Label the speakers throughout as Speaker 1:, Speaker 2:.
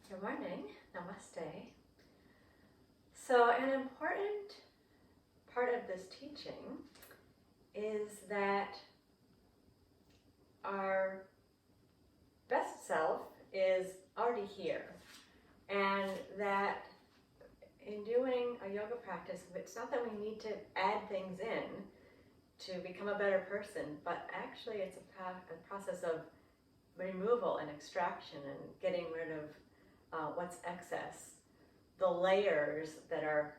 Speaker 1: Good morning, namaste. So an important part of this teaching is that our best self is already here, and that in doing a yoga practice, it's not that we need to add things in to become a better person, but actually it's a process of removal and extraction and getting rid of what's excess, the layers that are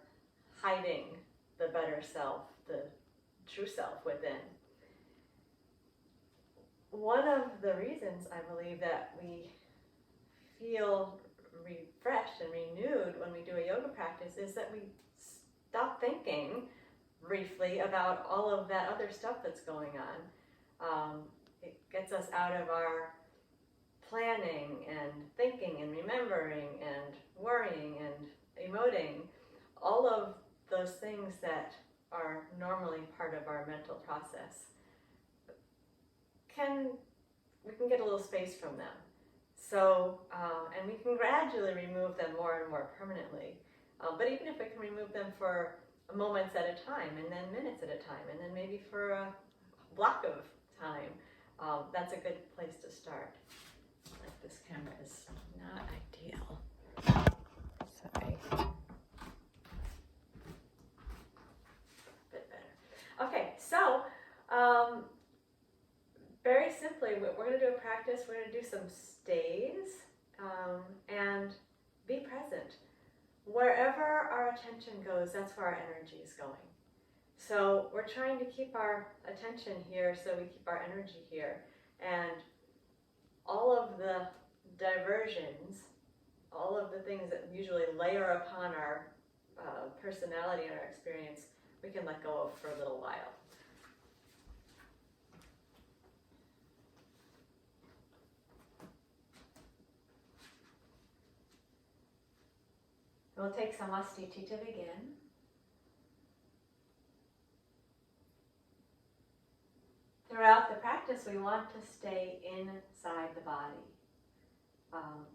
Speaker 1: hiding the better self, the true self within. One of the reasons I believe that we feel refreshed and renewed when we do a yoga practice is that we stop thinking briefly about all of that other stuff that's going on. It gets us out of our planning and thinking and remembering and worrying and emoting, all of those things that are normally part of our mental process. We can get a little space from them. So, and we can gradually remove them more and more permanently. But even if we can remove them for moments at a time, and then minutes at a time, and then maybe for a block of time, that's a good place to start. Like, this camera is not ideal. Sorry. Bit better. Okay, so very simply, we're going to do a practice. We're going to do some stays and be present. Wherever our attention goes, that's where our energy is going. So we're trying to keep our attention here so we keep our energy here. And all of the diversions, all of the things that usually layer upon our personality and our experience, we can let go of for a little while. We'll take Samastiti to begin. Throughout the practice, we want to stay inside the body.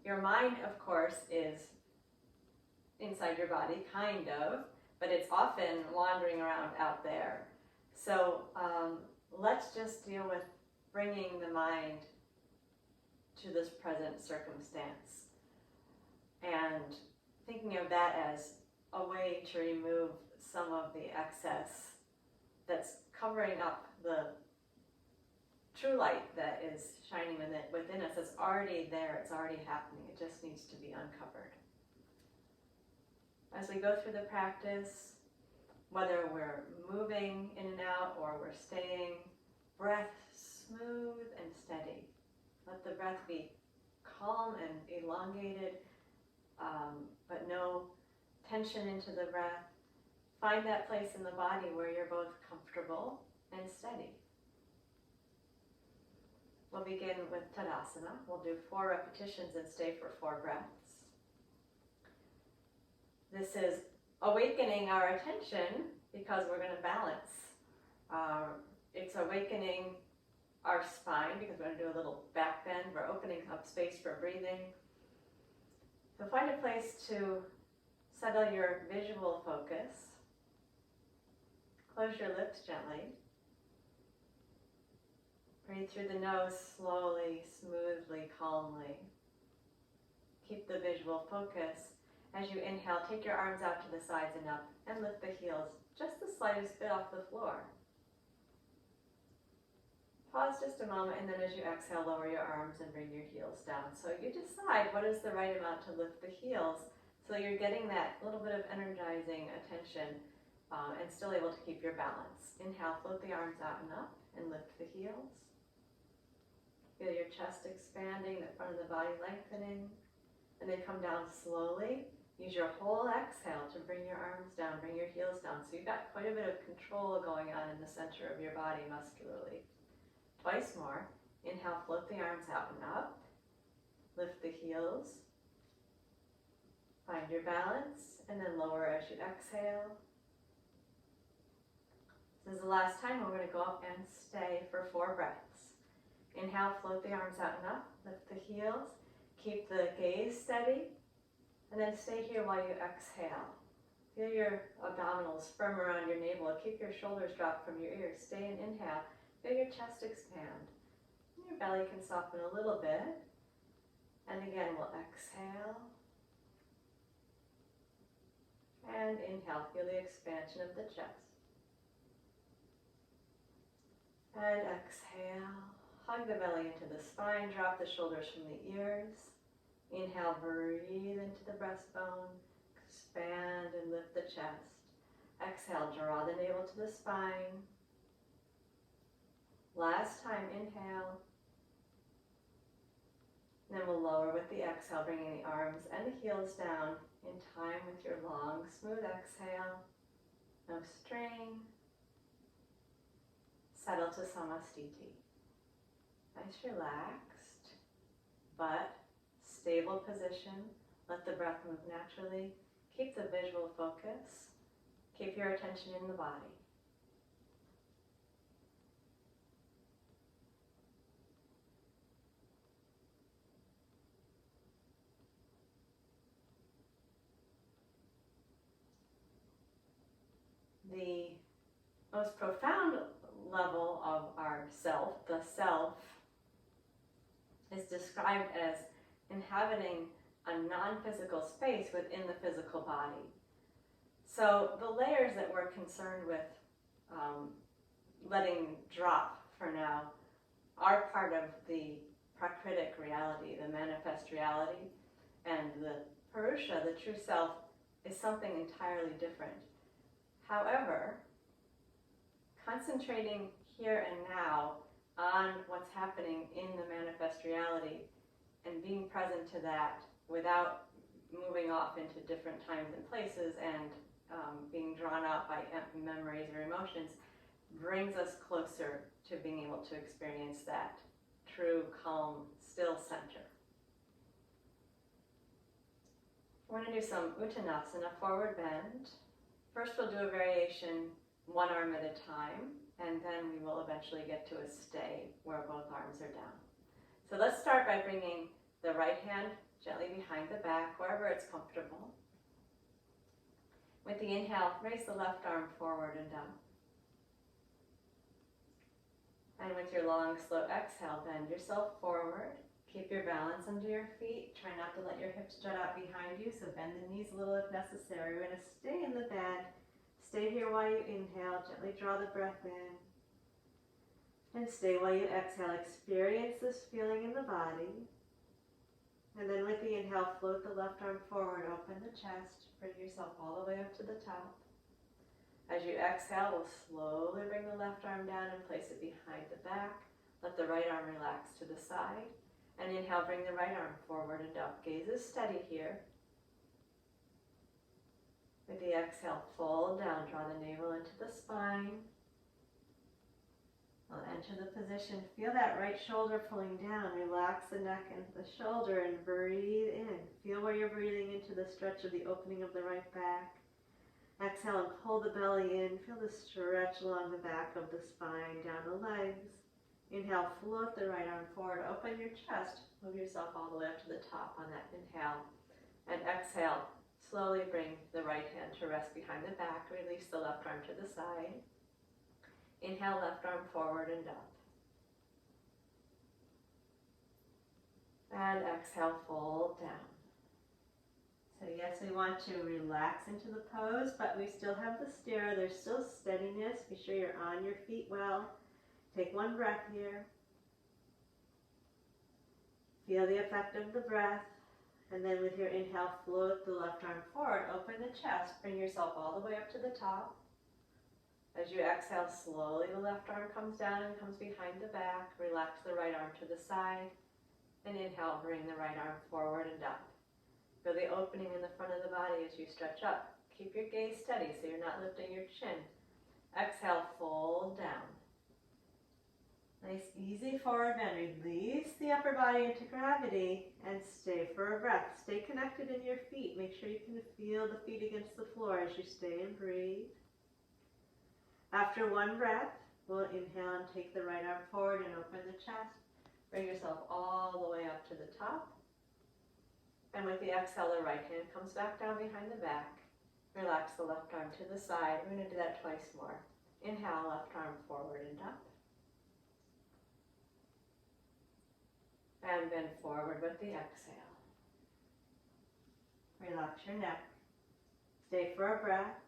Speaker 1: Your mind, of course, is inside your body, kind of, but it's often wandering around out there. So let's just deal with bringing the mind to this present circumstance and thinking of that as a way to remove some of the excess that's covering up the true light that is shining within us. It's already there, it's already happening, it just needs to be uncovered. As we go through the practice, whether we're moving in and out or we're staying, breath smooth and steady. Let the breath be calm and elongated, but no tension into the breath. Find that place in the body where you're both comfortable and steady. We'll begin with Tadasana. We'll do 4 repetitions and stay for 4 breaths. This is awakening our attention because we're going to balance. It's awakening our spine because we're going to do a little back bend. We're opening up space for breathing. So find a place to settle your visual focus. Close your lips gently. Breathe through the nose slowly, smoothly, calmly. Keep the visual focus. As you inhale, take your arms out to the sides and up and lift the heels just the slightest bit off the floor. Pause just a moment, and then as you exhale, lower your arms and bring your heels down. So you decide what is the right amount to lift the heels so you're getting that little bit of energizing attention and still able to keep your balance. Inhale, float the arms out and up and lift the heels. Feel your chest expanding, the front of the body lengthening, and then come down slowly. Use your whole exhale to bring your arms down, bring your heels down. So you've got quite a bit of control going on in the center of your body muscularly. Twice more. Inhale, float the arms out and up. Lift the heels. Find your balance, and then lower as you exhale. This is the last time. We're going to go up and stay for 4 breaths. Inhale, float the arms out and up. Lift the heels. Keep the gaze steady. And then stay here while you exhale. Feel your abdominals firm around your navel. Keep your shoulders dropped from your ears. Stay and inhale. Feel your chest expand. Your belly can soften a little bit. And again, we'll exhale. And inhale. Feel the expansion of the chest. And exhale. Hug the belly into the spine. Drop the shoulders from the ears. Inhale, breathe into the breastbone. Expand and lift the chest. Exhale, draw the navel to the spine. Last time, inhale. Then we'll lower with the exhale, bringing the arms and the heels down in time with your long, smooth exhale. No strain. Settle to Samastiti. Nice, relaxed, but stable position. Let the breath move naturally. Keep the visual focus. Keep your attention in the body. The most profound level of our self, the self, is described as inhabiting a non-physical space within the physical body. So the layers that we're concerned with letting drop for now are part of the prakritic reality, the manifest reality, and the Purusha, the true self, is something entirely different. However, concentrating here and now on what's happening in the manifest reality and being present to that without moving off into different times and places and being drawn out by memories or emotions brings us closer to being able to experience that true, calm, still center. We're going to do some Uttanasana, forward bend. First we'll do a variation one arm at a time, and then we will eventually get to a stay where both arms are down. So let's start by bringing the right hand gently behind the back, wherever it's comfortable. With the inhale, raise the left arm forward and down. And with your long, slow exhale, bend yourself forward. Keep your balance under your feet. Try not to let your hips jut out behind you, so bend the knees a little if necessary. We're going to stay in the bed. Stay here while you inhale. Gently draw the breath in. And stay while you exhale. Experience this feeling in the body. And then with the inhale, float the left arm forward. Open the chest. Bring yourself all the way up to the top. As you exhale, we'll slowly bring the left arm down and place it behind the back. Let the right arm relax to the side. And inhale, bring the right arm forward and up. Gaze is steady here. With the exhale, fold down. Draw the navel into the spine. We'll enter the position. Feel that right shoulder pulling down. Relax the neck and the shoulder and breathe in. Feel where you're breathing into the stretch of the opening of the right back. Exhale and pull the belly in. Feel the stretch along the back of the spine, down the legs. Inhale, float the right arm forward. Open your chest. Move yourself all the way up to the top on that inhale. And exhale, slowly bring the right hand to rest behind the back. Release the left arm to the side. Inhale, left arm forward and up. And exhale, fold down. So yes, we want to relax into the pose, but we still have the stir. There's still steadiness. Be sure you're on your feet well. Take one breath here. Feel the effect of the breath. And then with your inhale, float the left arm forward. Open the chest. Bring yourself all the way up to the top. As you exhale, slowly the left arm comes down and comes behind the back. Relax the right arm to the side. And inhale, bring the right arm forward and up. Feel the opening in the front of the body as you stretch up. Keep your gaze steady so you're not lifting your chin. Exhale, fold down. Nice, easy forward bend. Release the upper body into gravity and stay for a breath. Stay connected in your feet. Make sure you can feel the feet against the floor as you stay and breathe. After one breath, we'll inhale and take the right arm forward and open the chest. Bring yourself all the way up to the top. And with the exhale, the right hand comes back down behind the back. Relax the left arm to the side. We're going to do that twice more. Inhale, left arm forward and up. And bend forward with the exhale. Relax your neck. Stay for a breath.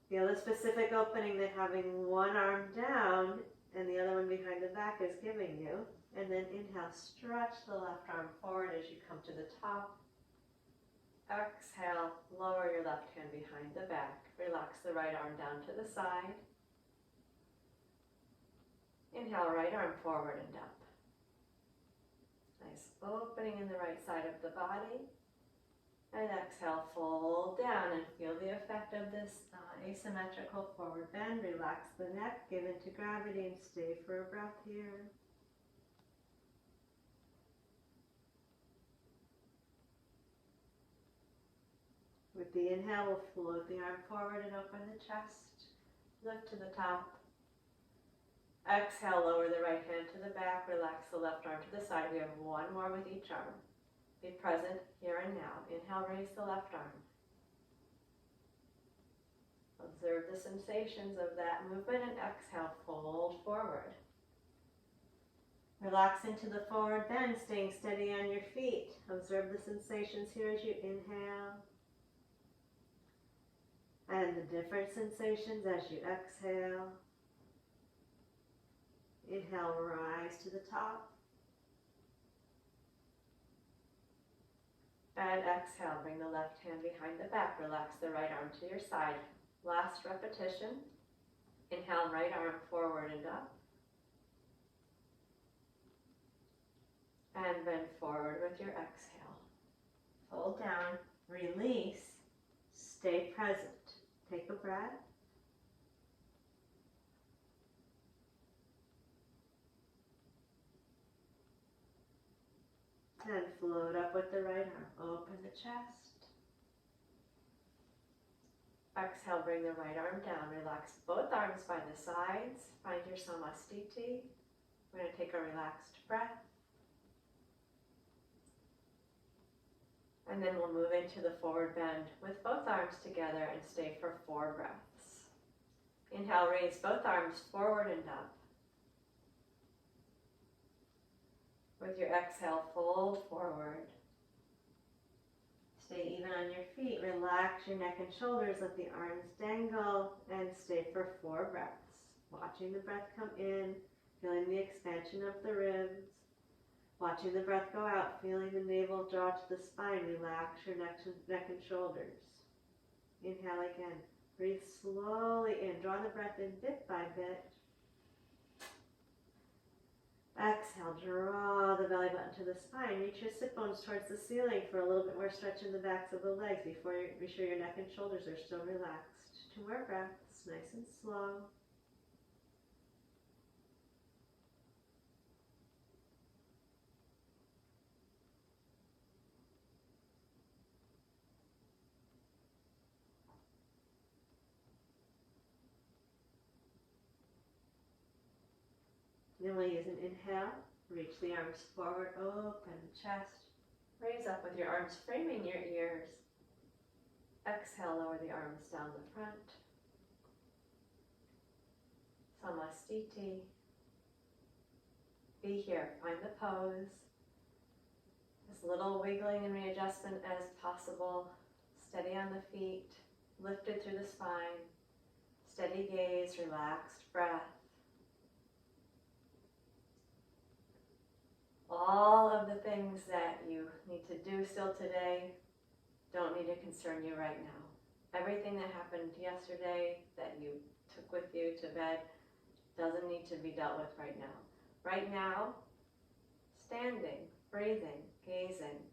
Speaker 1: Feel the specific opening that having one arm down and the other one behind the back is giving you. And then inhale, stretch the left arm forward as you come to the top. Exhale, lower your left hand behind the back. Relax the right arm down to the side. Inhale, right arm forward and up. Nice opening in the right side of the body. And exhale, fold down and feel the effect of this asymmetrical forward bend. Relax the neck, give into gravity, and stay for a breath here. With the inhale, we'll float the arm forward and open the chest. Lift to the top. Exhale, lower the right hand to the back. Relax the left arm to the side. We have one more with each arm. Be present here and now. Inhale, raise the left arm. Observe the sensations of that movement and exhale, fold forward. Relax into the forward bend, staying steady on your feet. Observe the sensations here as you inhale. And the different sensations as you exhale. Inhale, rise to the top. And exhale, bring the left hand behind the back. Relax the right arm to your side. Last repetition. Inhale, right arm forward and up. And bend forward with your exhale. Fold down, release, stay present. Take a breath. And float up with the right arm. Open the chest. Exhale, bring the right arm down. Relax both arms by the sides. Find your samastiti. We're going to take a relaxed breath. And then we'll move into the forward bend with both arms together and stay for 4 breaths. Inhale, raise both arms forward and up. With your exhale, fold forward. Stay even on your feet. Relax your neck and shoulders. Let the arms dangle and stay for 4 breaths. Watching the breath come in, feeling the expansion of the ribs. Watching the breath go out, feeling the navel draw to the spine. Relax your neck and shoulders. Inhale again. Breathe slowly in. Draw the breath in bit by bit. Exhale, draw the belly button to the spine. Reach your sit bones towards the ceiling for a little bit more stretch in the backs of the legs before you be sure your neck and shoulders are still relaxed. 2 more breaths, nice and slow. Then we'll use an inhale, reach the arms forward, open chest, raise up with your arms framing your ears. Exhale, lower the arms down the front. Samastiti. Be here, find the pose. As little wiggling and readjustment as possible. Steady on the feet, lifted through the spine. Steady gaze, relaxed breath. All of the things that you need to do still today don't need to concern you right now. Everything that happened yesterday that you took with you to bed doesn't need to be dealt with right now. Right now, standing, breathing, gazing,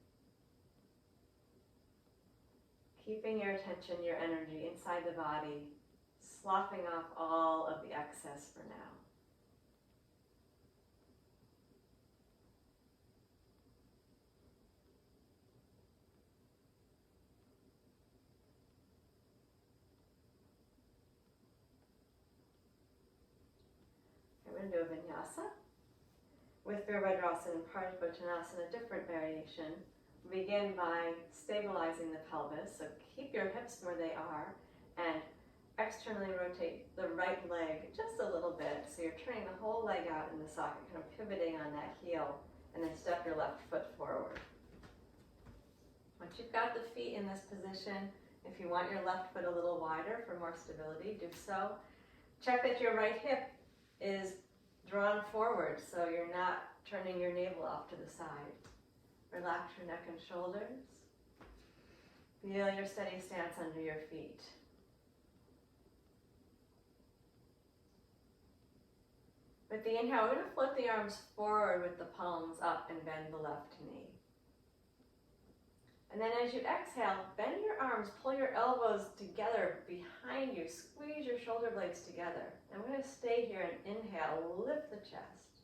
Speaker 1: keeping your attention, your energy inside the body, sloughing off all of the excess for now. We're going to do a vinyasa. with Virabhadrasana and Parsvottanasana, a different variation. Begin by stabilizing the pelvis, so keep your hips where they are, and externally rotate the right leg just a little bit, so you're turning the whole leg out in the socket, kind of pivoting on that heel, and then step your left foot forward. Once you've got the feet in this position, if you want your left foot a little wider for more stability, do so. Check that your right hip is drawn forward, so you're not turning your navel off to the side. Relax your neck and shoulders. Feel your steady stance under your feet. With the inhale, we're going to float the arms forward with the palms up and bend the left knee. And then as you exhale, bend your arms, pull your elbows together behind you, squeeze your shoulder blades together. And we're going to stay here and inhale, lift the chest.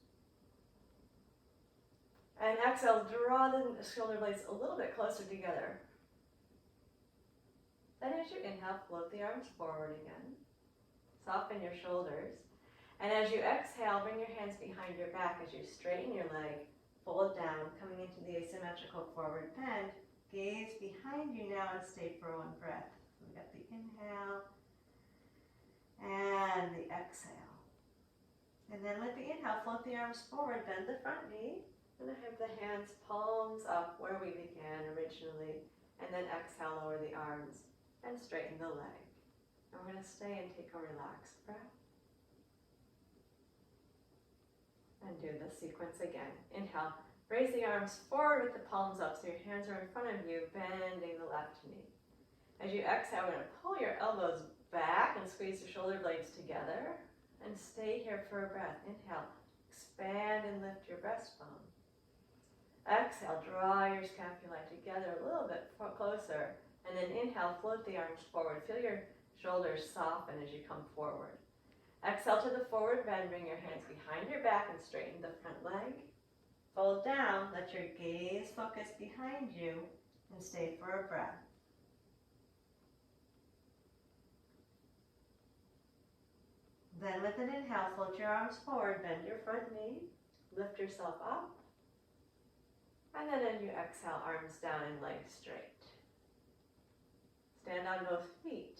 Speaker 1: And exhale, draw the shoulder blades a little bit closer together. Then as you inhale, float the arms forward again. Soften your shoulders. And as you exhale, bring your hands behind your back as you straighten your leg, fold down, coming into the asymmetrical forward bend. Gaze behind you now and stay for one breath. We got the inhale and the exhale. And then with the inhale, float the arms forward, bend the front knee, and have the hands palms up where we began originally. And then exhale, lower the arms and straighten the leg. And we're going to stay and take a relaxed breath. And do the sequence again. Inhale, raise the arms forward with the palms up so your hands are in front of you, bending the left knee. As you exhale, we're going to pull your elbows back and squeeze the shoulder blades together. And stay here for a breath. Inhale, expand and lift your breastbone. Exhale, draw your scapulae together a little bit closer. And then inhale, float the arms forward. Feel your shoulders soften as you come forward. Exhale to the forward bend, bring your hands behind your back and straighten the front leg. Fold down, let your gaze focus behind you and stay for a breath. Then with an inhale, float your arms forward, bend your front knee, lift yourself up. And then as you exhale, arms down and legs straight. Stand on both feet.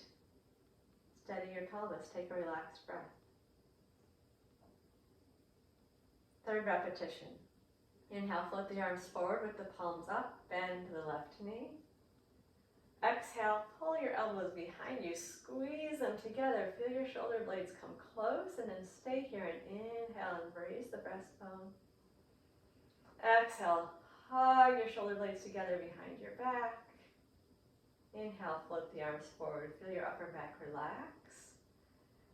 Speaker 1: Steady your pelvis, take a relaxed breath. Third repetition. Inhale, float the arms forward with the palms up, bend the left knee. Exhale, pull your elbows behind you, squeeze them together, feel your shoulder blades come close, and then stay here and inhale and raise the breastbone. Exhale, hug your shoulder blades together behind your back. Inhale, float the arms forward, feel your upper back relax.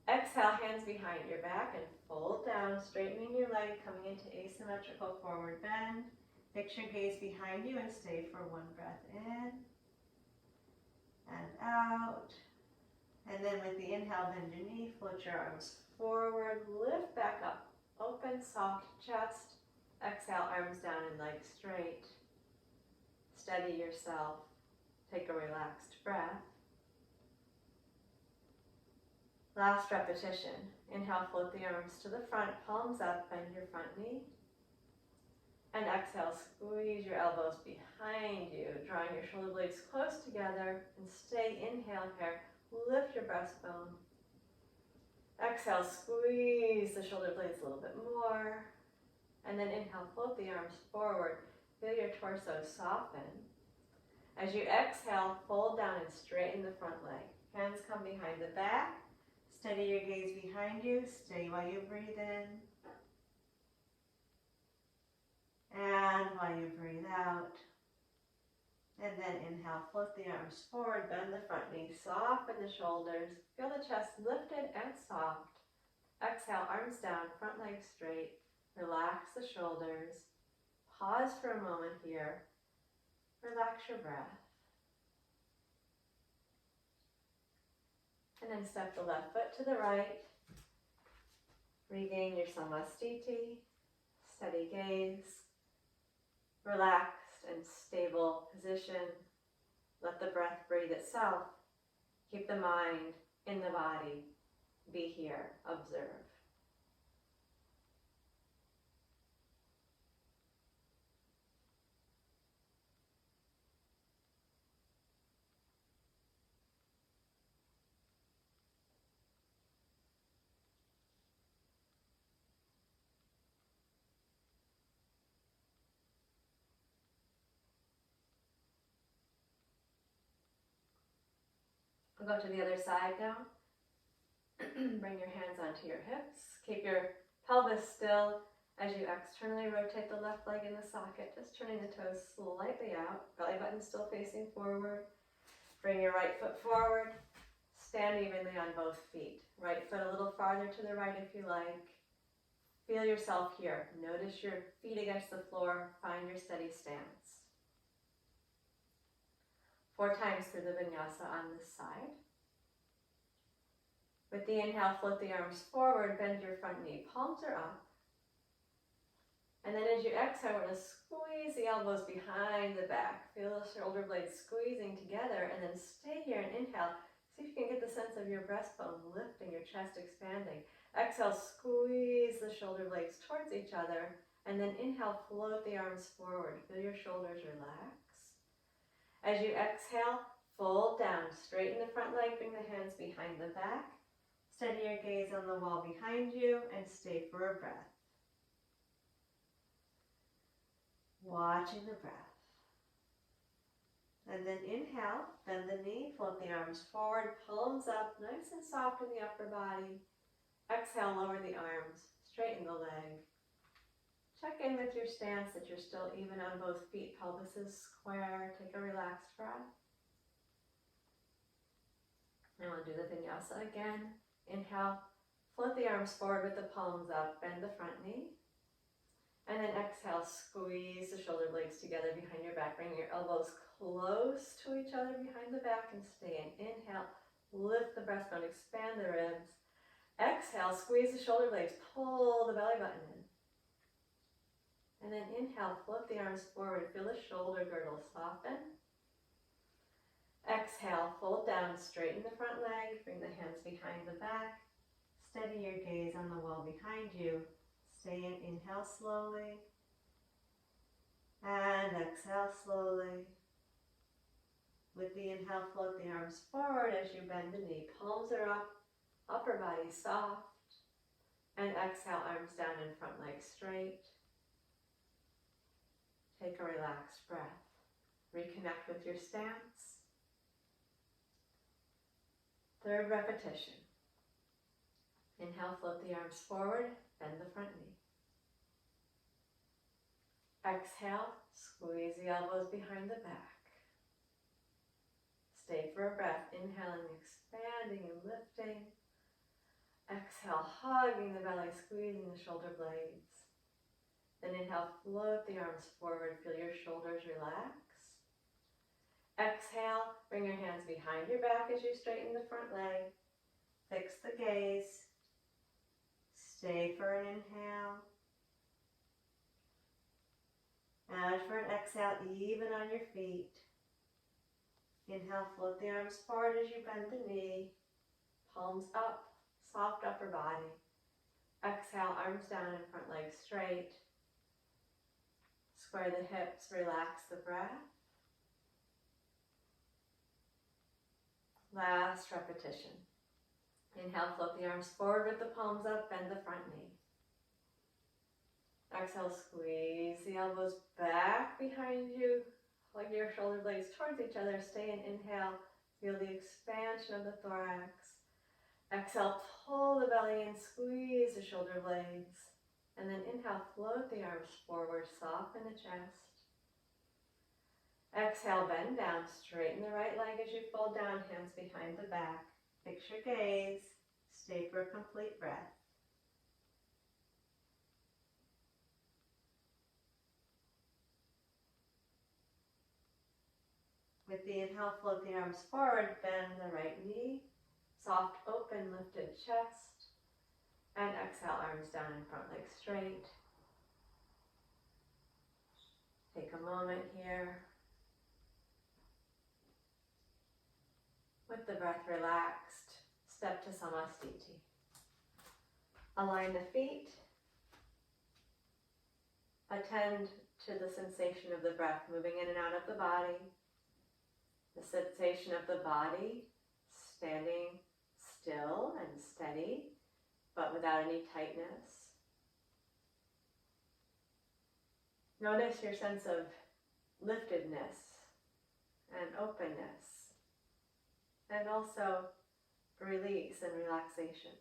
Speaker 1: Exhale, hands behind your back and fold down, straightening your leg, coming into asymmetrical forward bend. Fix your gaze behind you and stay for one breath in and out. And then with the inhale, bend your knee, float your arms forward, lift back up, open, soft chest. Exhale, arms down and legs straight. Steady yourself. Take a relaxed breath. Last repetition. Inhale, float the arms to the front, palms up, bend your front knee. And exhale, squeeze your elbows behind you, drawing your shoulder blades close together, and stay. Inhale here, lift your breastbone. Exhale, squeeze the shoulder blades a little bit more. And then inhale, float the arms forward, feel your torso soften. As you exhale, fold down and straighten the front leg. Hands come behind the back. Steady your gaze behind you. Stay while you breathe in. And while you breathe out. And then inhale, float the arms forward, bend the front knee, soften the shoulders. Feel the chest lifted and soft. Exhale, arms down, front leg straight. Relax the shoulders. Pause for a moment here. Relax your breath. And then step the left foot to the right. Regain your samastiti. Steady gaze. Relaxed and stable position. Let the breath breathe itself. Keep the mind in the body. Be here. Observe. We'll go to the other side now. Bring your hands onto your hips. Keep your pelvis still as you externally rotate the left leg in the socket, just turning the toes slightly out. Belly button still facing forward. Bring your right foot forward. Stand evenly on both feet. Right foot a little farther to the right if you like. Feel yourself here. Notice your feet against the floor. Find your steady stance. 4 times through the vinyasa on this side. With the inhale, float the arms forward, bend your front knee, palms are up. And then as you exhale, we're going to squeeze the elbows behind the back. Feel the shoulder blades squeezing together, and then stay here and inhale. See if you can get the sense of your breastbone lifting, your chest expanding. Exhale, squeeze the shoulder blades towards each other, and then inhale, float the arms forward. Feel your shoulders relax. As you exhale, fold down, straighten the front leg, bring the hands behind the back. Steady your gaze on the wall behind you, and stay for a breath. Watching the breath. And then inhale, bend the knee, float the arms forward, palms up, nice and soft in the upper body. Exhale, lower the arms, straighten the leg. Check in with your stance that you're still even on both feet. Pelvis is square. Take a relaxed breath. And we'll do the vinyasa again. Inhale, float the arms forward with the palms up, bend the front knee. And then exhale, squeeze the shoulder blades together behind your back. Bring your elbows close to each other behind the back and stay in. Inhale, lift the breastbone, expand the ribs. Exhale, squeeze the shoulder blades, pull the belly button in. And then inhale, float the arms forward, feel the shoulder girdle soften. Exhale, fold down, straighten the front leg, bring the hands behind the back. Steady your gaze on the wall behind you. Stay in, inhale slowly. And exhale slowly. With the inhale, float the arms forward as you bend the knee. Palms are up, upper body soft. And exhale, arms down and front leg straight. Take a relaxed breath. Reconnect with your stance. 3rd repetition. Inhale, float the arms forward, bend the front knee. Exhale, squeeze the elbows behind the back. Stay for a breath, inhaling, expanding and lifting. Exhale, hugging the belly, squeezing the shoulder blades. Then inhale, float the arms forward, feel your shoulders relax. Exhale, bring your hands behind your back as you straighten the front leg. Fix the gaze. Stay for an inhale. And for an exhale, even on your feet. Inhale, float the arms forward as you bend the knee. Palms up, soft upper body. Exhale, arms down and front leg straight. Square the hips, relax the breath. Last repetition. Inhale, float the arms forward with the palms up, bend the front knee. Exhale, squeeze the elbows back behind you. Hug your shoulder blades towards each other. Stay in, inhale. Feel the expansion of the thorax. Exhale, pull the belly in, squeeze the shoulder blades. And then inhale, float the arms forward, soften the chest. Exhale, bend down, straighten the right leg as you fold down, hands behind the back. Fix your gaze, stay for a complete breath. With the inhale, float the arms forward, bend the right knee, soft open, lifted chest. And exhale, arms down and front leg straight. Take a moment here. With the breath relaxed, step to Samastiti. Align the feet. Attend to the sensation of the breath moving in and out of the body. The sensation of the body standing still and steady, but without any tightness. Notice your sense of liftedness and openness and also release and relaxation.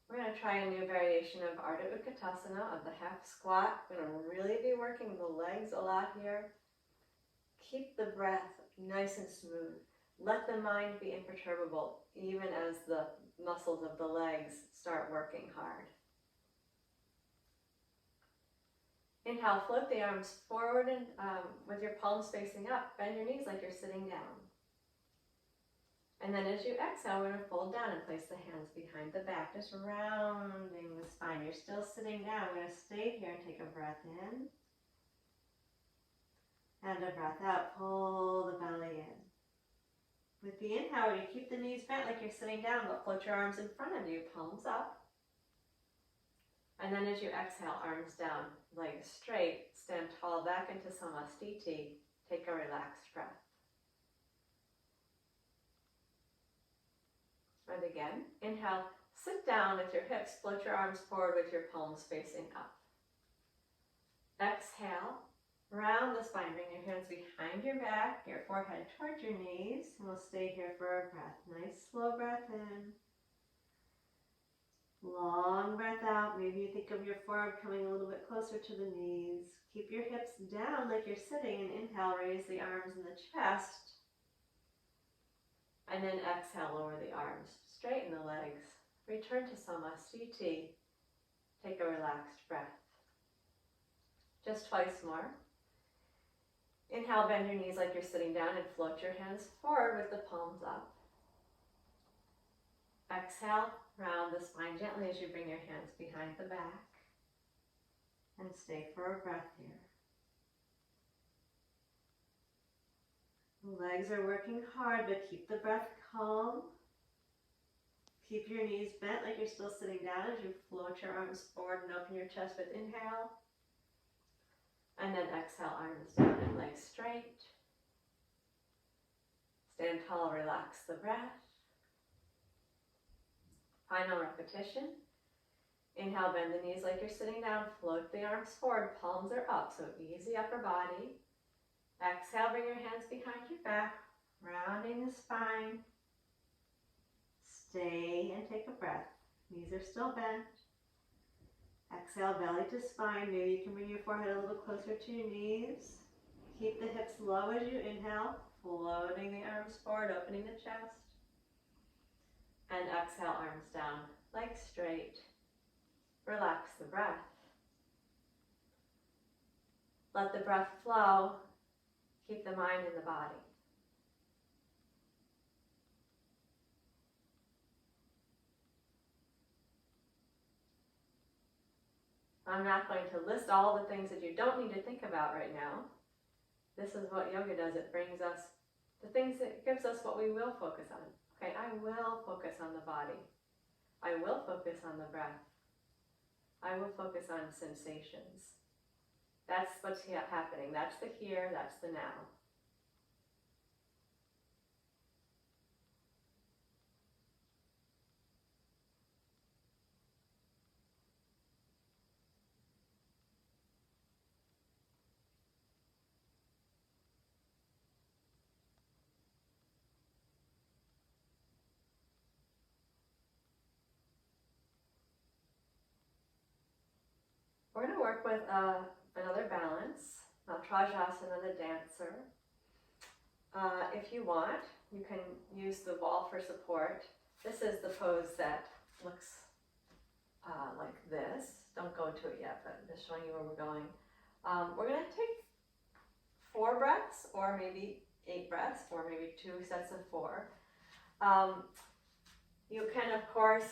Speaker 1: We're going to try a new variation of Ardha Utkatasana, of the half squat. We're going to really be working the legs a lot here. Keep the breath nice and smooth. Let the mind be imperturbable, even as the muscles of the legs start working hard. Inhale, float the arms forward and with your palms facing up. Bend your knees like you're sitting down. And then as you exhale, we're going to fold down and place the hands behind the back, just rounding the spine. You're still sitting down. We're going to stay here and take a breath in. And a breath out. Pull the belly in. With the inhale, you keep the knees bent like you're sitting down, but float your arms in front of you, palms up. And then as you exhale, arms down, legs straight, stand tall back into Samastiti. Take a relaxed breath. And again, inhale, sit down with your hips, float your arms forward with your palms facing up. Exhale, round the spine, bring your hands behind your back, your forehead towards your knees, and we'll stay here for a breath. Nice slow breath in. Long breath out. Maybe you think of your forearm coming a little bit closer to the knees. Keep your hips down like you're sitting, and inhale, raise the arms and the chest. And then exhale, lower the arms, straighten the legs. Return to Samastiti. Take a relaxed breath. Just twice more. Inhale, bend your knees like you're sitting down and float your hands forward with the palms up. Exhale, round the spine gently as you bring your hands behind the back. And stay for a breath here. The legs are working hard, but keep the breath calm. Keep your knees bent like you're still sitting down as you float your arms forward and open your chest with inhale. And then exhale, arms down and legs straight. Stand tall, relax the breath. Final repetition. Inhale, bend the knees like you're sitting down, float the arms forward, palms are up, so easy upper body. Exhale, bring your hands behind your back, rounding the spine. Stay and take a breath. Knees are still bent. Exhale, belly to spine. Maybe you can bring your forehead a little closer to your knees. Keep the hips low as you inhale, floating the arms forward, opening the chest. And exhale, arms down, legs straight. Relax the breath. Let the breath flow. Keep the mind in the body. I'm not going to list all the things that you don't need to think about right now. This is what yoga does. It brings us the things that gives us what we will focus on. Okay, I will focus on the body. I will focus on the breath. I will focus on sensations. That's what's happening. That's the here, that's the now. We're going to work with another balance, Trajasana, the dancer. If you want, you can use the wall for support. This is the pose that looks like this. Don't go into it yet, but I'm just showing you where we're going. We're going to take 4 breaths, or maybe 8 breaths, or maybe 2 sets of 4. You can, of course,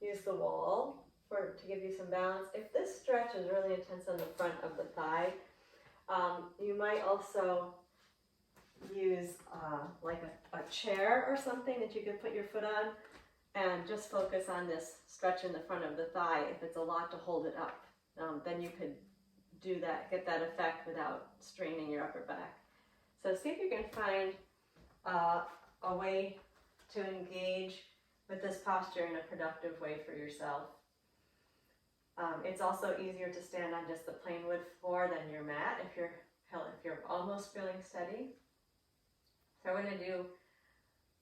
Speaker 1: use the wall to give you some balance. If this stretch is really intense on the front of the thigh, you might also use like a chair or something that you can put your foot on and just focus on this stretch in the front of the thigh. If it's a lot to hold it up, then you could do that, get that effect without straining your upper back. So see if you can find a way to engage with this posture in a productive way for yourself. It's also easier to stand on just the plain wood floor than your mat if you're almost feeling steady. So we're going to do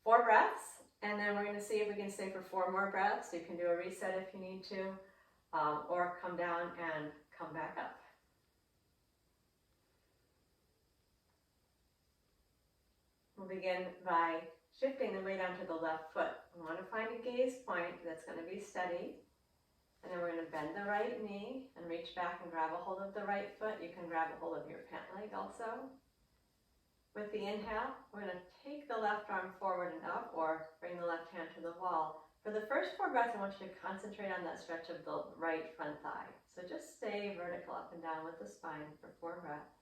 Speaker 1: 4 breaths, and then we're going to see if we can stay for 4 more breaths. You can do a reset if you need to, or come down and come back up. We'll begin by shifting the weight onto the left foot. We want to find a gaze point that's going to be steady. And then we're going to bend the right knee and reach back and grab a hold of the right foot. You can grab a hold of your pant leg also. With the inhale, we're going to take the left arm forward and up, or bring the left hand to the wall. For the first 4 breaths, I want you to concentrate on that stretch of the right front thigh. So just stay vertical up and down with the spine for 4 breaths.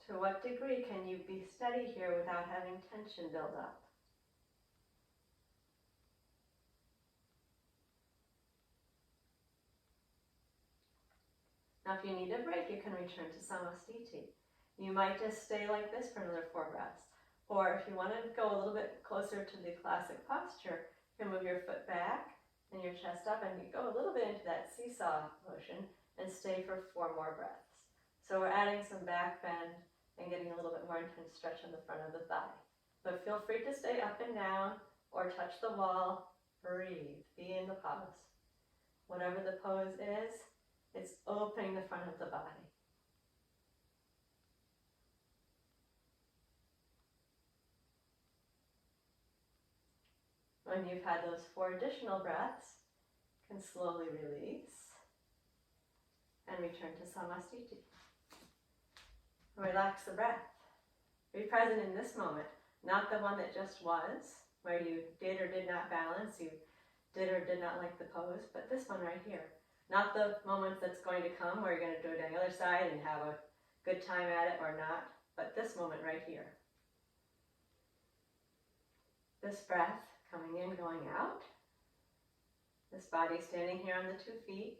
Speaker 1: To what degree can you be steady here without having tension build up? Now if you need a break, you can return to Samastiti. You might just stay like this for another 4 breaths. Or if you want to go a little bit closer to the classic posture, you can move your foot back and your chest up, and you go a little bit into that seesaw motion and stay for 4 more breaths. So we're adding some back bend and getting a little bit more intense stretch on the front of the thigh. But feel free to stay up and down or touch the wall. Breathe. Be in the pose. Whatever the pose is, it's opening the front of the body. When you've had those 4 additional breaths, you can slowly release and return to Samastiti. Relax the breath. Be present in this moment, not the one that just was, where you did or did not balance, you did or did not like the pose, but this one right here. Not the moment that's going to come where you're going to do it on the other side and have a good time at it or not, but this moment right here. This breath coming in, going out. This body standing here on the 2 feet.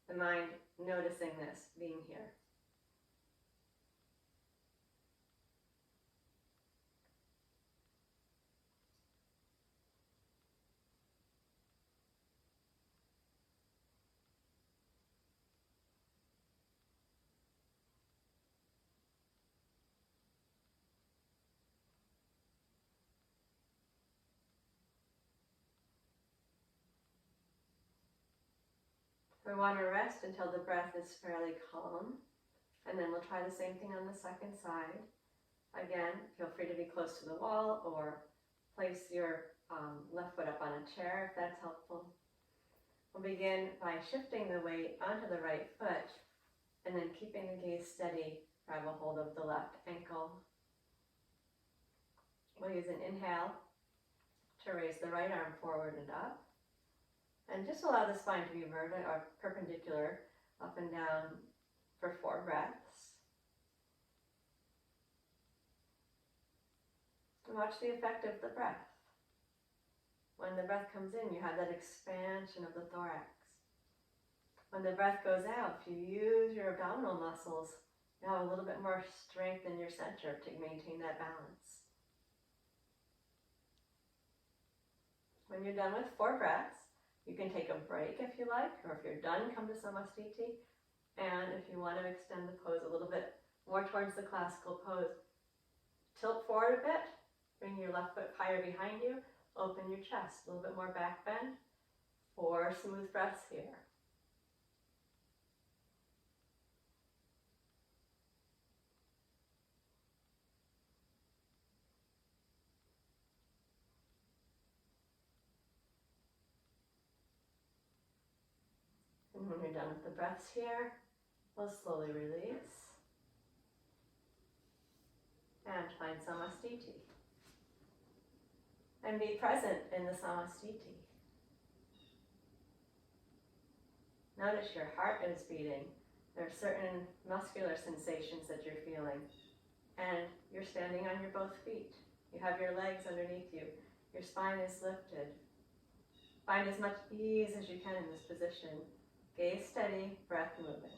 Speaker 1: The mind noticing this, being here. We want to rest until the breath is fairly calm, and then we'll try the same thing on the second side. Again, feel free to be close to the wall or place your left foot up on a chair if that's helpful. We'll begin by shifting the weight onto the right foot and then keeping the gaze steady. Grab a hold of the left ankle. We'll use an inhale to raise the right arm forward and up. And just allow the spine to be vertical or perpendicular up and down for 4 breaths. And watch the effect of the breath. When the breath comes in, you have that expansion of the thorax. When the breath goes out, if you use your abdominal muscles, you have a little bit more strength in your center to maintain that balance. When you're done with 4 breaths, you can take a break if you like, or if you're done, come to Samastiti. And if you want to extend the pose a little bit more towards the classical pose, tilt forward a bit, bring your left foot higher behind you, open your chest, a little bit more back bend. 4 smooth breaths here. And when you're done with the breaths here, we'll slowly release and find Samastiti. And be present in the Samastiti. Notice your heart is beating. There are certain muscular sensations that you're feeling. And you're standing on your both feet. You have your legs underneath you. Your spine is lifted. Find as much ease as you can in this position. Gaze steady, breath moving.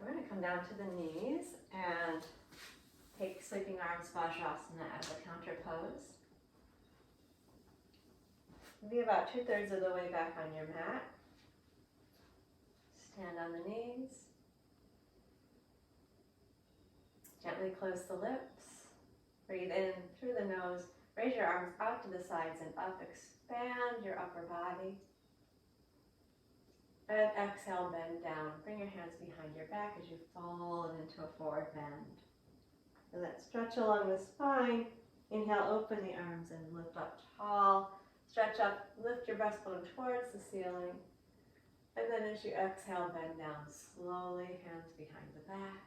Speaker 1: We're going to come down to the knees and take sleeping arms Vajrasana as a counter pose. Be about 2/3 of the way back on your mat. Stand on the knees. Gently close the lips. Breathe in through the nose. Raise your arms out to the sides and up. Expand your upper body. And exhale, bend down. Bring your hands behind your back as you fall into a forward bend. And let's stretch along the spine. Inhale, open the arms and lift up tall. Stretch up, lift your breastbone towards the ceiling. And then as you exhale, bend down slowly, hands behind the back.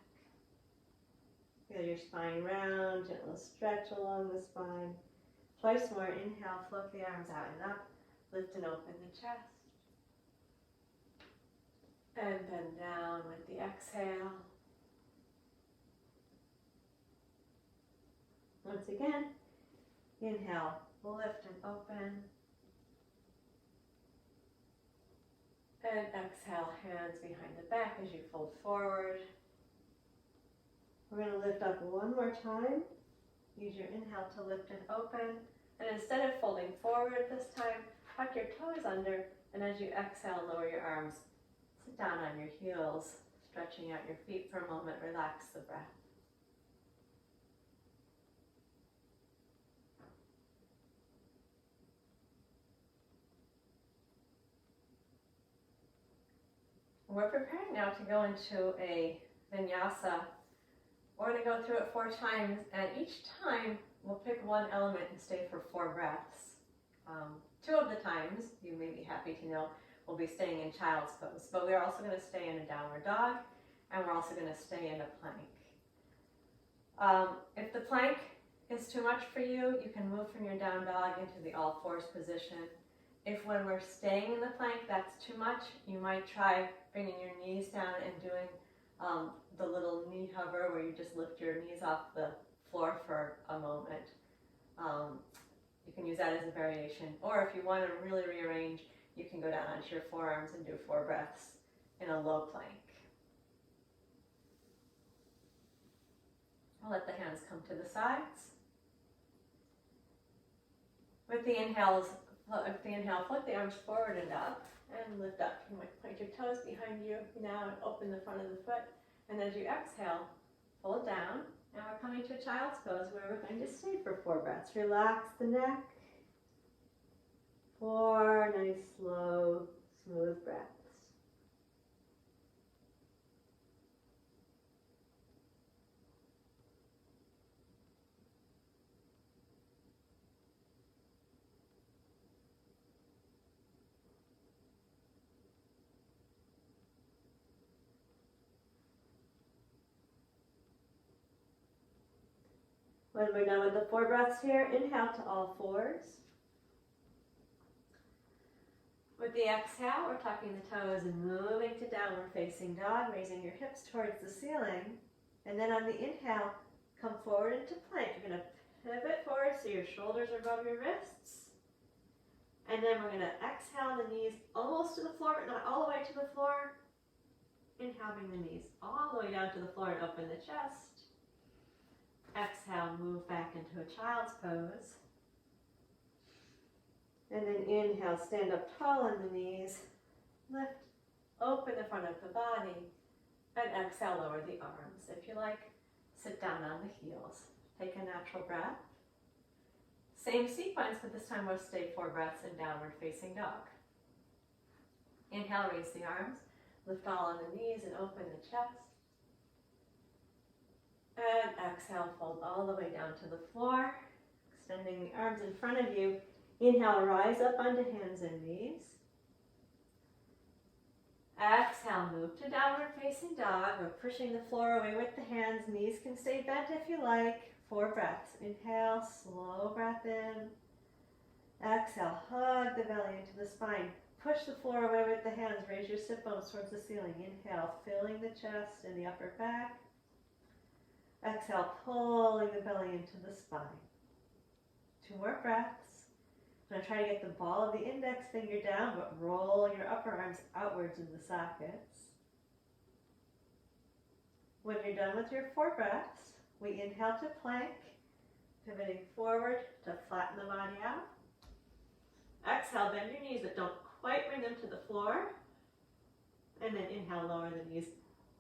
Speaker 1: Feel your spine round, gentle stretch along the spine. Twice more, inhale, float the arms out and up. Lift and open the chest. And bend down with the exhale. Once again, inhale, lift and open. And exhale, hands behind the back as you fold forward. We're going to lift up one more time. Use your inhale to lift and open. And instead of folding forward this time, tuck your toes under. And as you exhale, lower your arms. Sit down on your heels, stretching out your feet for a moment. Relax the breath. We're preparing now to go into a vinyasa. We're going to go through it 4 times, and each time we'll pick one element and stay for 4 breaths. 2 of the times, you may be happy to know, we'll be staying in child's pose, but we're also going to stay in a downward dog, and we're also going to stay in a plank. If the plank is too much for you, you can move from your down dog into the all fours position. If when we're staying in the plank that's too much, you might try bringing your knees down and doing the little knee hover where you just lift your knees off the floor for a moment. You can use that as a variation. Or if you want to really rearrange, you can go down onto your forearms and do 4 breaths in a low plank. I'll let the hands come to the sides. With the inhale, float the arms forward and up and lift up. You might point your toes behind you now and open the front of the foot. And as you exhale, fold down. And we're coming to a child's pose where we're going to stay for 4 breaths. Relax the neck. 4 nice, slow, smooth breaths. When we're done with the 4 breaths here, inhale to all fours. With the exhale, we're tucking the toes and moving to downward facing dog, raising your hips towards the ceiling. And then on the inhale, come forward into plank. You're going to pivot forward so your shoulders are above your wrists. And then we're going to exhale the knees almost to the floor, but not all the way to the floor. Inhale, bring the knees all the way down to the floor and open the chest. Exhale, move back into a child's pose. And then inhale, stand up tall on the knees. Lift, open the front of the body. And exhale, lower the arms. If you like, sit down on the heels. Take a natural breath. Same sequence, but this time we'll stay 4 breaths in downward facing dog. Inhale, raise the arms. Lift all on the knees and open the chest. And Exhale, fold all the way down to the floor, extending the arms in front of you. Inhale, rise up onto hands and knees. Exhale, move to downward facing dog. We're pushing the floor away with the hands. Knees can stay bent if you like. 4 breaths. Inhale, slow breath in. Exhale, hug the belly into the spine. Push the floor away with the hands. Raise your sit bones towards the ceiling. Inhale, filling the chest and the upper back. Exhale, pulling the belly into the spine. 2 more breaths. I'm going to try to get the ball of the index finger down, but roll your upper arms outwards in the sockets. When you're done with your 4 breaths, we inhale to plank, pivoting forward to flatten the body out. Exhale, bend your knees, but don't quite bring them to the floor. And then inhale, lower the knees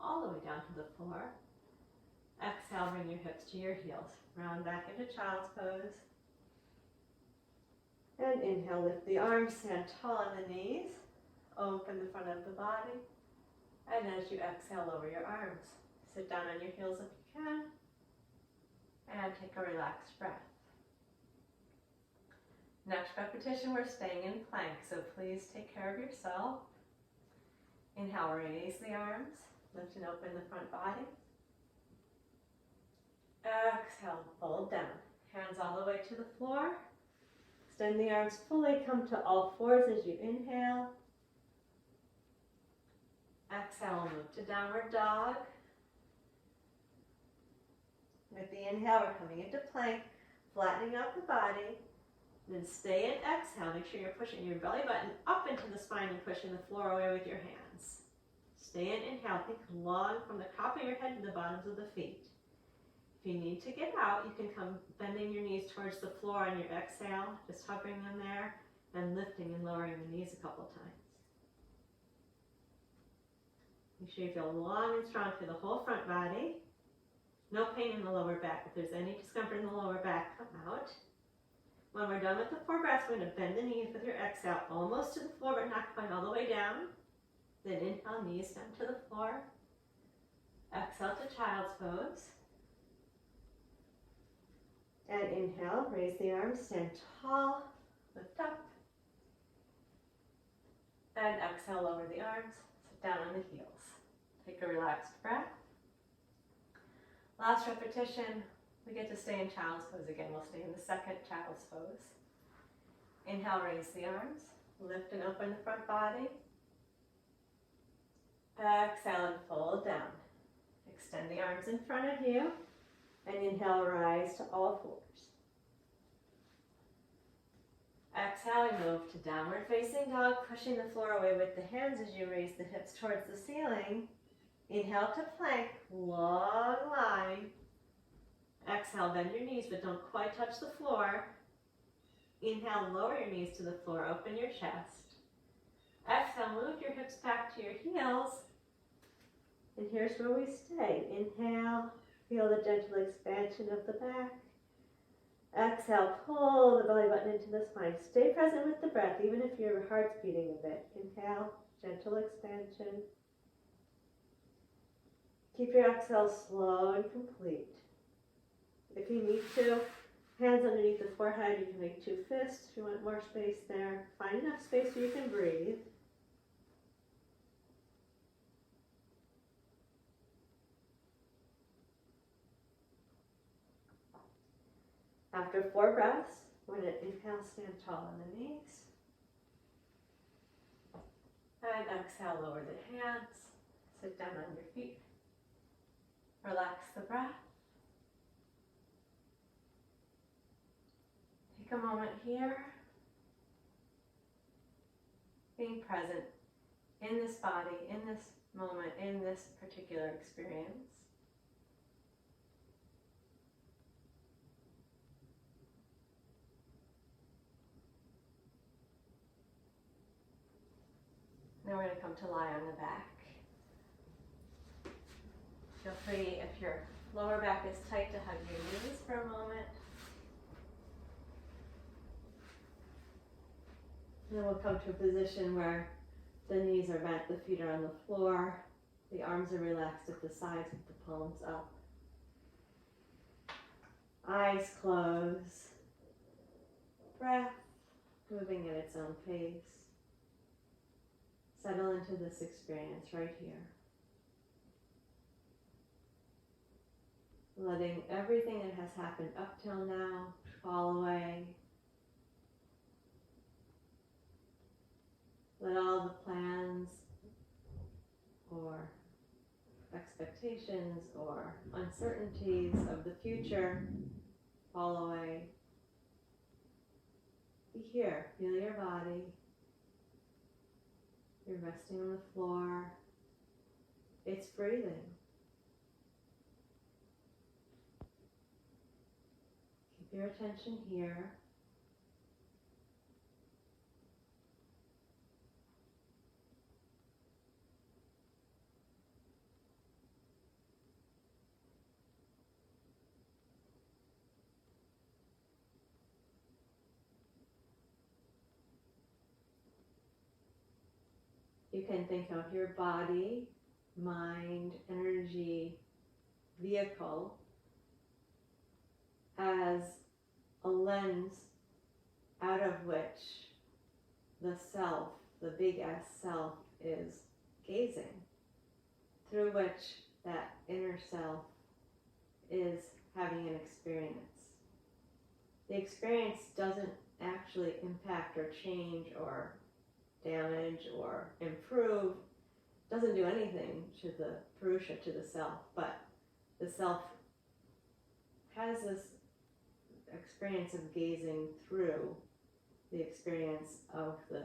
Speaker 1: all the way down to the floor. Exhale, bring your hips to your heels. Round back into child's pose. And inhale, lift the arms, stand tall on the knees. Open the front of the body. And as you exhale, lower your arms. Sit down on your heels if you can. And take a relaxed breath. Next repetition, we're staying in plank, so please take care of yourself. Inhale, raise the arms. Lift and open the front body. Exhale, fold down. Hands all the way to the floor. Extend the arms fully. Come to all fours as you inhale. Exhale, move to downward dog. With the inhale, we're coming into plank, flattening out the body. Then stay in exhale. Make sure you're pushing your belly button up into the spine and pushing the floor away with your hands. Stay in inhale. Think long from the top of your head to the bottoms of the feet. If you need to get out, you can come bending your knees towards the floor on your exhale, just hovering them there, and lifting and lowering the knees a couple times. Make sure you feel long and strong through the whole front body. No pain in the lower back. If there's any discomfort in the lower back, come out. When we're done with the 4 breaths, we're going to bend the knees with your exhale almost to the floor, but not quite all the way down. Then inhale, knees down to the floor. Exhale to child's pose. And inhale, raise the arms, stand tall, lift up. And exhale, lower the arms, sit down on the heels. Take a relaxed breath. Last repetition, we get to stay in child's pose again. We'll stay in the second child's pose. Inhale, raise the arms, lift and open the front body. Exhale and fold down. Extend the arms in front of you. And inhale, rise to all fours. Exhale, we move to downward facing dog, pushing the floor away with the hands as you raise the hips towards the ceiling. Inhale to plank, long line. Exhale, bend your knees, but don't quite touch the floor. Inhale, lower your knees to the floor, open your chest. Exhale, move your hips back to your heels. And here's where we stay. Inhale, feel the gentle expansion of the back. Exhale, pull the belly button into the spine. Stay present with the breath, even if your heart's beating a bit. Inhale, gentle expansion. Keep your exhale slow and complete. If you need to, hands underneath the forehead, you can make 2 fists if you want more space there. Find enough space so you can breathe. After 4 breaths, we're going to inhale, stand tall on the knees. And exhale, lower the hands. Sit down on your feet. Relax the breath. Take a moment here. Being present in this body, in this moment, in this particular experience. Now we're going to come to lie on the back. Feel free, if your lower back is tight, to hug your knees for a moment. And then we'll come to a position where the knees are bent, the feet are on the floor, the arms are relaxed at the sides with the palms up. Eyes close. Breath moving at its own pace. Settle into this experience right here. Letting everything that has happened up till now fall away. Let all the plans or expectations or uncertainties of the future fall away. Be here, feel your body. You're resting on the floor. It's breathing. Keep your attention here. You can think of your body, mind, energy, vehicle as a lens out of which the self, the big S self, is gazing, through which that inner self is having an experience. The experience doesn't actually impact or change or damage or improve, doesn't do anything to the Purusha, to the self, but the self has this experience of gazing through the experience of the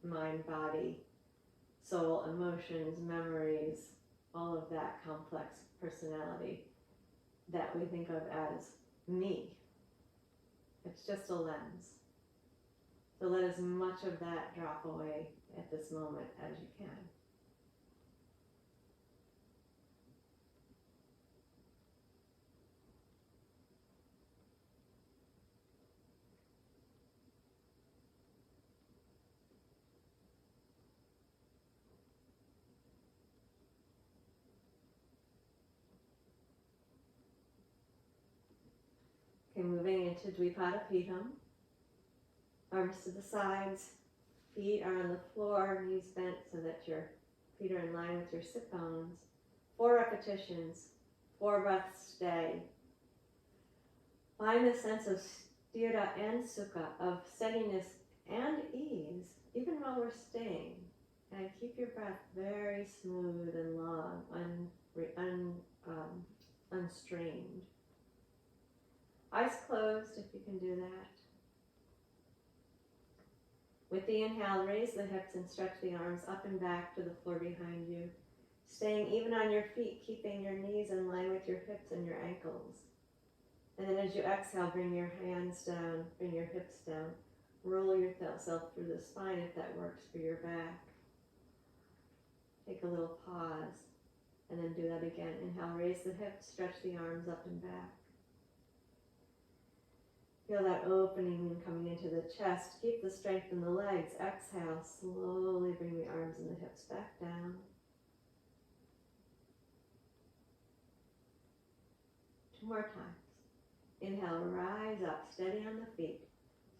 Speaker 1: mind, body, soul, emotions, memories, all of that complex personality that we think of as me. It's just a lens. So let as much of that drop away at this moment as you can. Okay, moving into Dvipada. Arms to the sides, feet are on the floor, knees bent so that your feet are in line with your sit bones. 4 repetitions, 4 breaths stay. Find the sense of sthira and sukha, of steadiness and ease, even while we're staying. And keep your breath very smooth and long, unstrained. Eyes closed if you can do that. With the inhale, raise the hips and stretch the arms up and back to the floor behind you. Staying even on your feet, keeping your knees in line with your hips and your ankles. And then as you exhale, bring your hands down, bring your hips down. Roll yourself through the spine if that works for your back. Take a little pause and then do that again. Inhale, raise the hips, stretch the arms up and back. Feel that opening and coming into the chest. Keep the strength in the legs. Exhale, slowly bring the arms and the hips back down. 2 more times. Inhale, rise up, steady on the feet.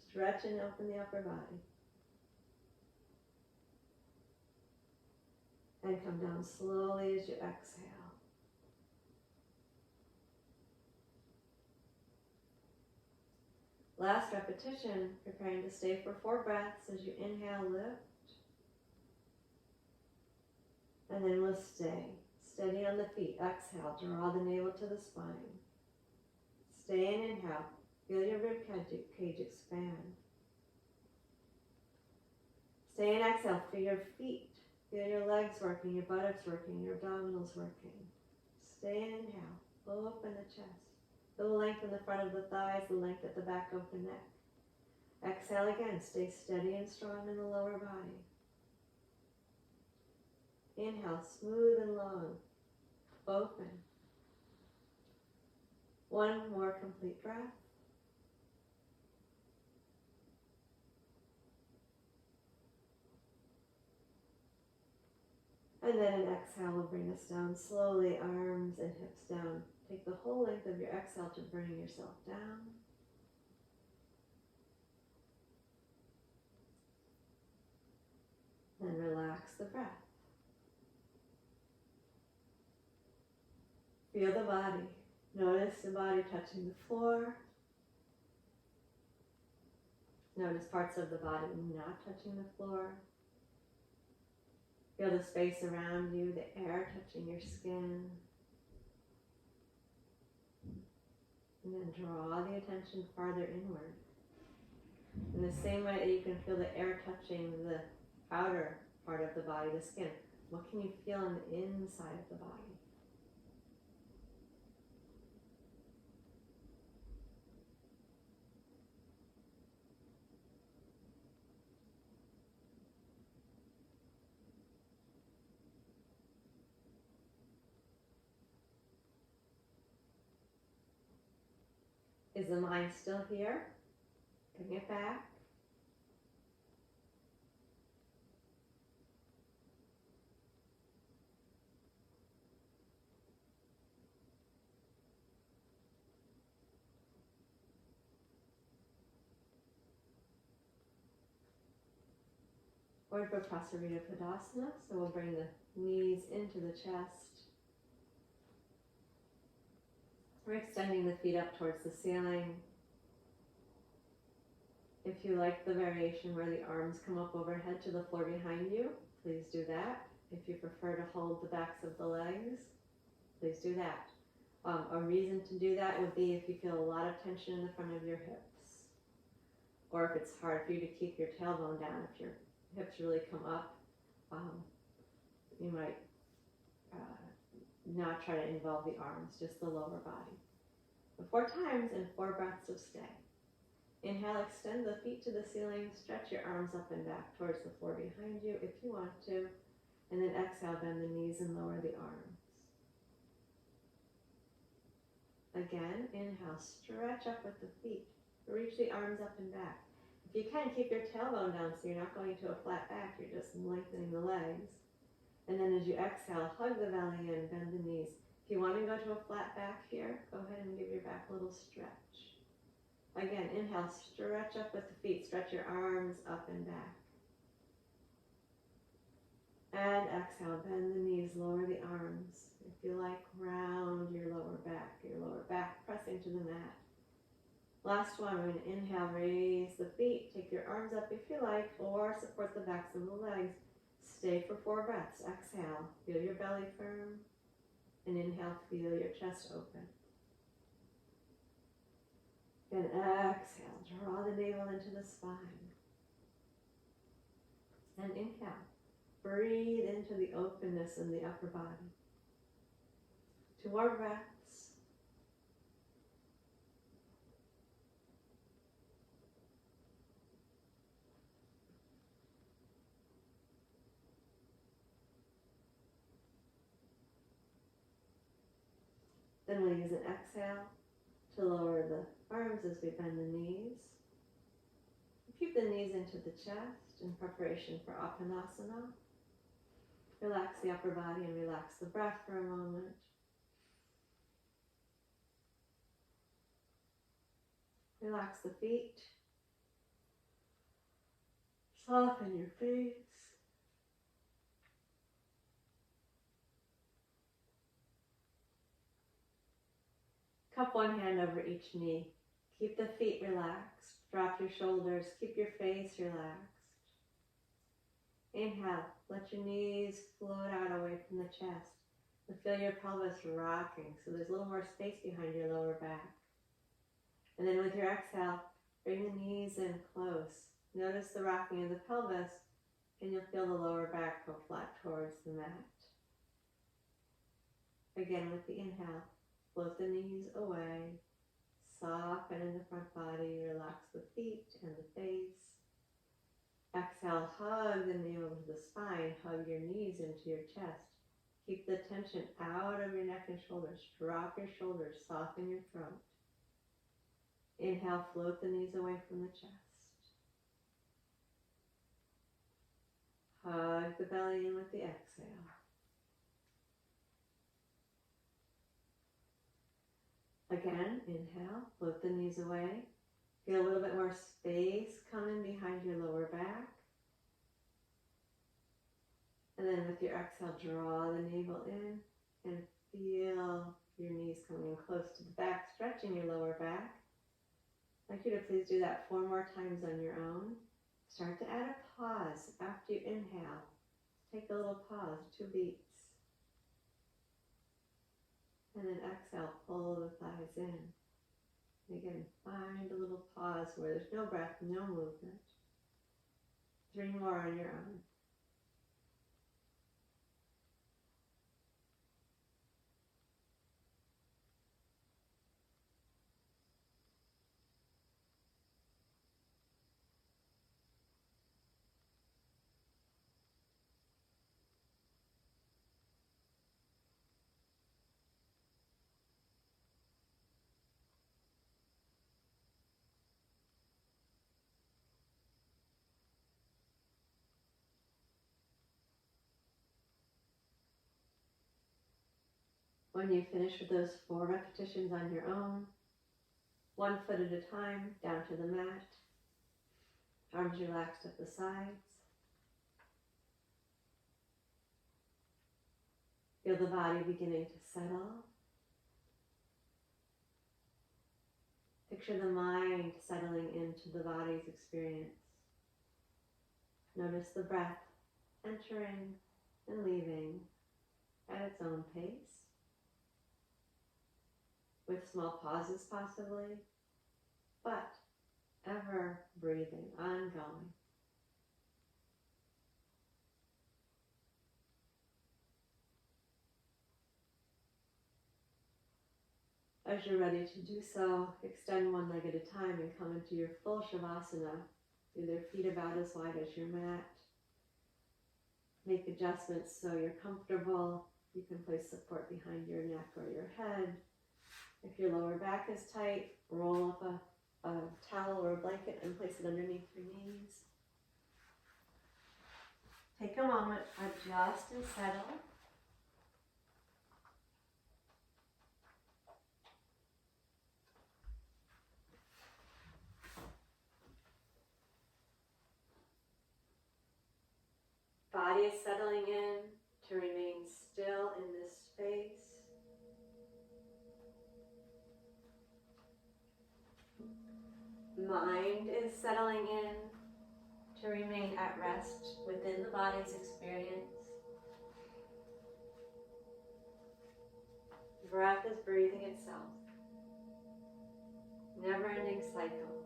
Speaker 1: Stretch and open the upper body. And come down slowly as you exhale. Last repetition, preparing to stay for 4 breaths as you inhale, lift. And then we'll stay. Steady on the feet. Exhale, draw the navel to the spine. Stay and inhale. Feel your rib cage expand. Stay and exhale. Feel your feet. Feel your legs working, your buttocks working, your abdominals working. Stay and inhale. Open the chest. Feel the length in the front of the thighs, the length at the back of the neck. Exhale again. Stay steady and strong in the lower body. Inhale, smooth and long. Open. 1 more complete breath. And then an exhale will bring us down slowly, arms and hips down. Take the whole length of your exhale to bring yourself down. And relax the breath. Feel the body. Notice the body touching the floor. Notice parts of the body not touching the floor. Feel the space around you, the air touching your skin. And then draw the attention farther inward. In the same way that you can feel the air touching the outer part of the body, the skin, what can you feel on the inside of the body? Is the mind still here? Bring it back. Or for Prasarita Padasana, so we'll bring the knees into the chest. We're extending the feet up towards the ceiling. If you like the variation where the arms come up overhead to the floor behind you, please do that. If you prefer to hold the backs of the legs, please do that. A reason to do that would be if you feel a lot of tension in the front of your hips, or if it's hard for you to keep your tailbone down, if your hips really come up, you might not try to involve the arms, just the lower body. 4 times and 4 breaths of stay. Inhale, extend the feet to the ceiling, stretch your arms up and back towards the floor behind you if you want to, and then exhale, bend the knees and lower the arms. Again, inhale, stretch up with the feet, reach the arms up and back. If you can, keep your tailbone down so you're not going to a flat back, you're just lengthening the legs. And then as you exhale, hug the belly in, bend the knees. If you want to go to a flat back here, go ahead and give your back a little stretch. Again, inhale, stretch up with the feet, stretch your arms up and back. And exhale, bend the knees, lower the arms. If you like, round your lower back pressing to the mat. Last one, we're going to inhale, raise the feet, take your arms up if you like, or support the backs of the legs. Stay for 4 breaths. Exhale, feel your belly firm, and inhale, feel your chest open. And exhale, draw the navel into the spine. And inhale, breathe into the openness in the upper body. 2 more breaths. Then we'll use an exhale to lower the arms as we bend the knees. Keep the knees into the chest in preparation for Apanasana. Relax the upper body and relax the breath for a moment. Relax the feet. Soften your face. Cup one hand over each knee. Keep the feet relaxed. Drop your shoulders. Keep your face relaxed. Inhale. Let your knees float out away from the chest. And feel your pelvis rocking, so there's a little more space behind your lower back. And then with your exhale, bring the knees in close. Notice the rocking of the pelvis, and you'll feel the lower back go flat towards the mat. Again, with the inhale, float the knees away. Soften in the front body. Relax the feet and the face. Exhale, hug the navel to the spine. Hug your knees into your chest. Keep the tension out of your neck and shoulders. Drop your shoulders. Soften your throat. Inhale, float the knees away from the chest. Hug the belly in with the exhale. Again, inhale, float the knees away. Feel a little bit more space coming behind your lower back. And then with your exhale, draw the navel in and feel your knees coming in close to the back, stretching your lower back. I'd like you to please do that 4 more times on your own. Start to add a pause after you inhale. Take a little pause, 2 beats. And then exhale, pull the thighs in. And again, find a little pause where there's no breath, no movement. 3 more on your own. When you finish with those 4 repetitions on your own, 1 foot at a time, down to the mat, arms relaxed at the sides. Feel the body beginning to settle. Picture the mind settling into the body's experience. Notice the breath entering and leaving at its own pace, with small pauses possibly, but ever breathing, ongoing. As you're ready to do so, extend 1 leg at a time and come into your full Shavasana, with your feet about as wide as your mat. Make adjustments so you're comfortable. You can place support behind your neck or your head. If your lower back is tight, roll up a towel or a blanket and place it underneath your knees. Take a moment, adjust and settle. Body is settling in to remain still in this space. Mind is settling in to remain at rest within the body's experience. Breath is breathing itself. Never-ending cycle.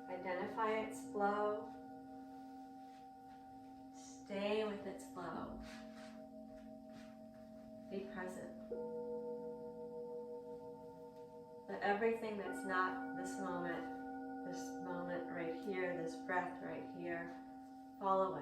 Speaker 1: Identify its flow. Stay with its flow. Be present. Let everything that's not this moment right here, this breath right here, fall away.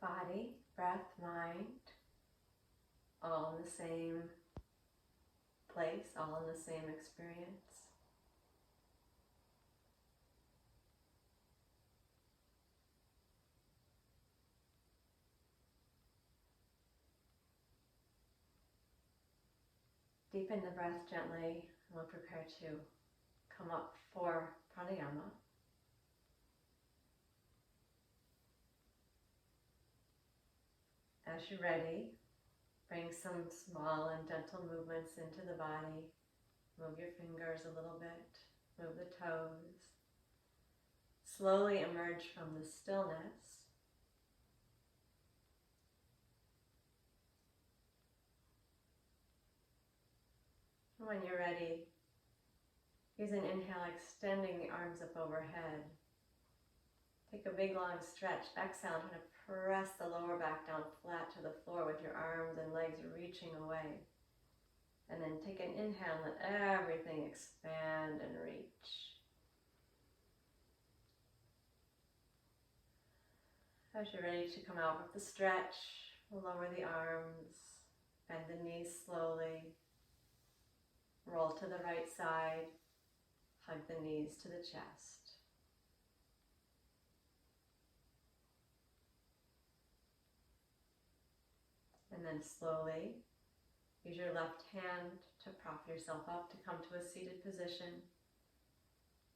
Speaker 1: Body, breath, mind, all in the same place, all in the same experience. Deepen the breath gently, and we'll prepare to come up for pranayama. As you're ready, bring some small and gentle movements into the body. Move your fingers a little bit, move the toes. Slowly emerge from the stillness. When you're ready, use an inhale, extending the arms up overhead. Take a big long stretch. Exhale, try to press the lower back down flat to the floor with your arms and legs reaching away. And then take an inhale, let everything expand and reach. As you're ready to come out with the stretch, we'll lower the arms, bend the knees slowly, roll to the right side, hug the knees to the chest. And then slowly, use your left hand to prop yourself up to come to a seated position.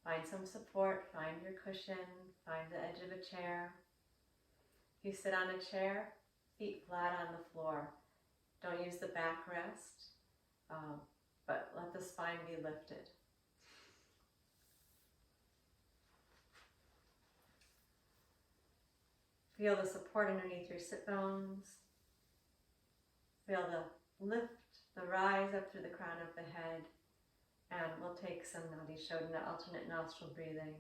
Speaker 1: Find some support, find your cushion, find the edge of a chair. If you sit on a chair, feet flat on the floor. Don't use the backrest, but let the spine be lifted. Feel the support underneath your sit bones. Feel the lift, the rise up through the crown of the head. And we'll take some Nadi Shodhana, alternate nostril breathing.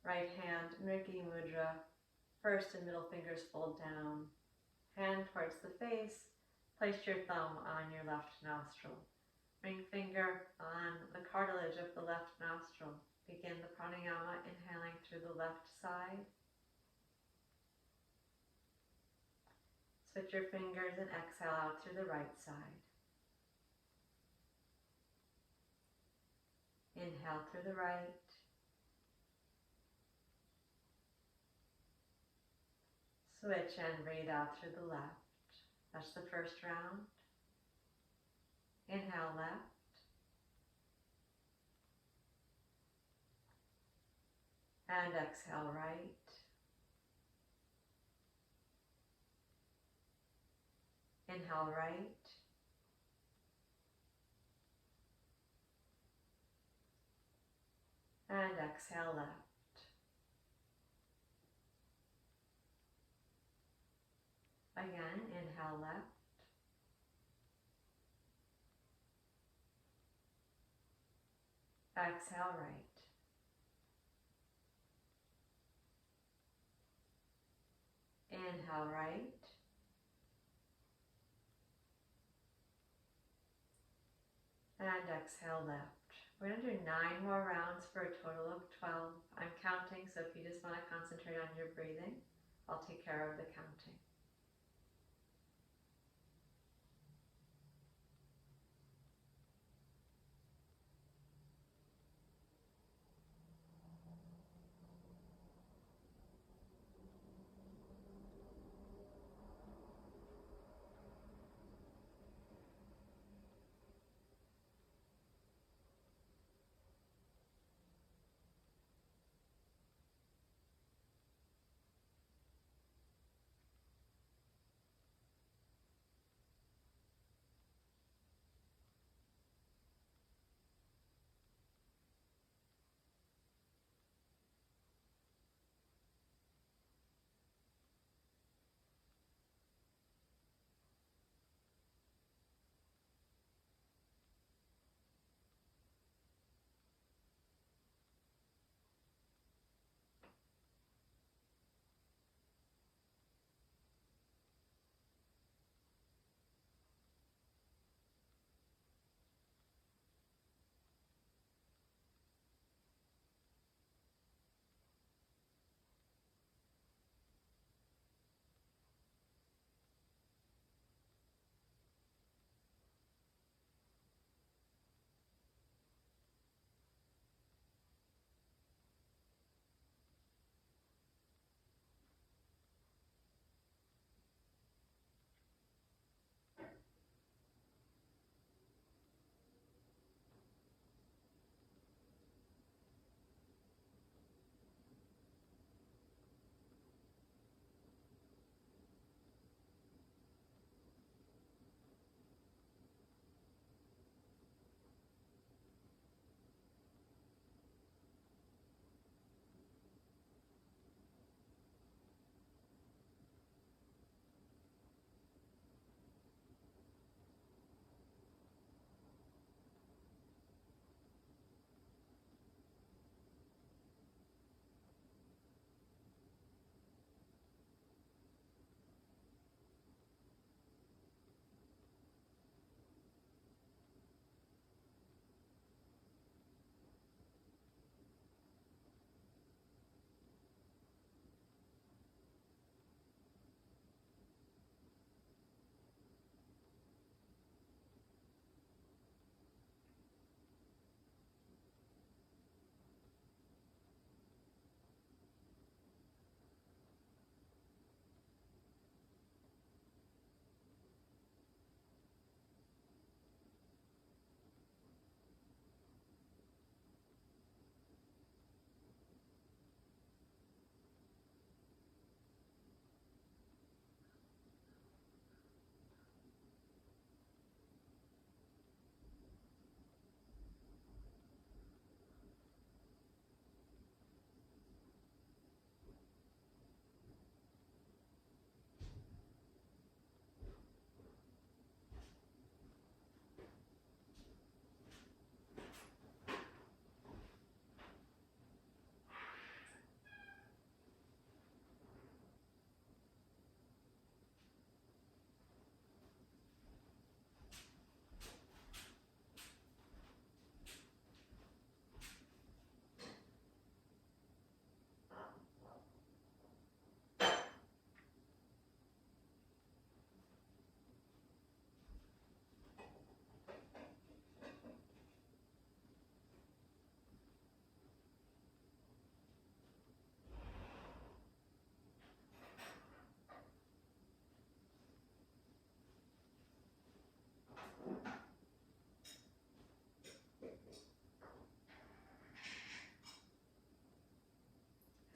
Speaker 1: Right hand, Mrigi Mudra. First and middle fingers fold down. Hand towards the face. Place your thumb on your left nostril. Ring finger on the cartilage of the left nostril. Begin the pranayama, inhaling through the left side. Switch your fingers and exhale out through the right side. Inhale through the right. Switch and breathe out through the left. That's the first round. Inhale left. And exhale right. Inhale right. And exhale left. Again, inhale left. Exhale right. Inhale right. And exhale left. We're going to do 9 more rounds for a total of 12. I'm counting, so if you just want to concentrate on your breathing, I'll take care of the counting.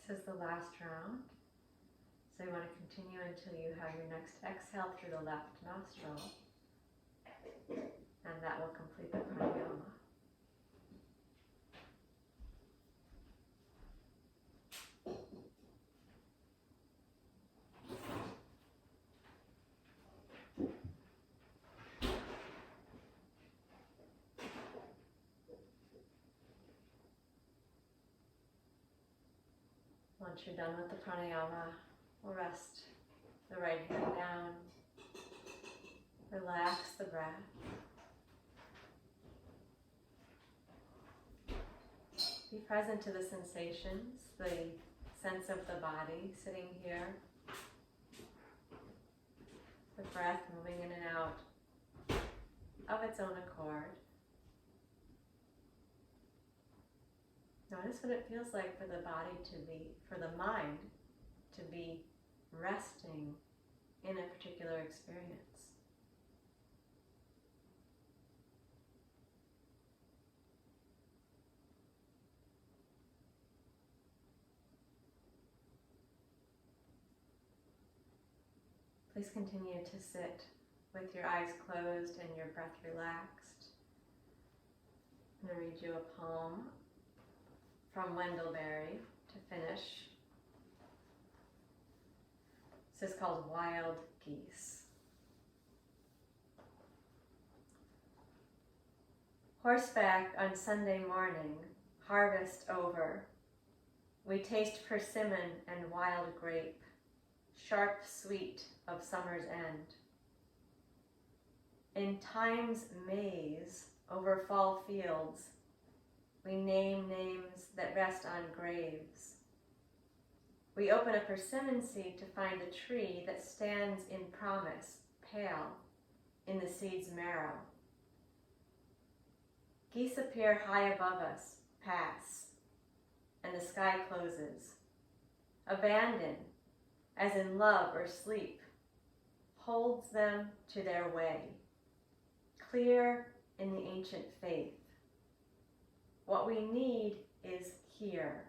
Speaker 1: This is the last round. So you want to continue until you have your next exhale through the left nostril. And that will complete the pranayama. Once you're done with the pranayama, we'll rest the right hand down. Relax the breath. Be present to the sensations, the sense of the body sitting here. The breath moving in and out of its own accord. Notice what it feels like for the body to be, for the mind to be resting in a particular experience. Please continue to sit with your eyes closed and your breath relaxed. I'm going to read you a poem from Wendell Berry to finish. This is called Wild Geese. Horseback on Sunday morning, harvest over. We taste persimmon and wild grape, sharp sweet of summer's end. In time's maze over fall fields, we name names that rest on graves. We open a persimmon seed to find a tree that stands in promise, pale, in the seed's marrow. Geese appear high above us, pass, and the sky closes. Abandon, as in love or sleep, holds them to their way, clear in the ancient faith. What we need is here.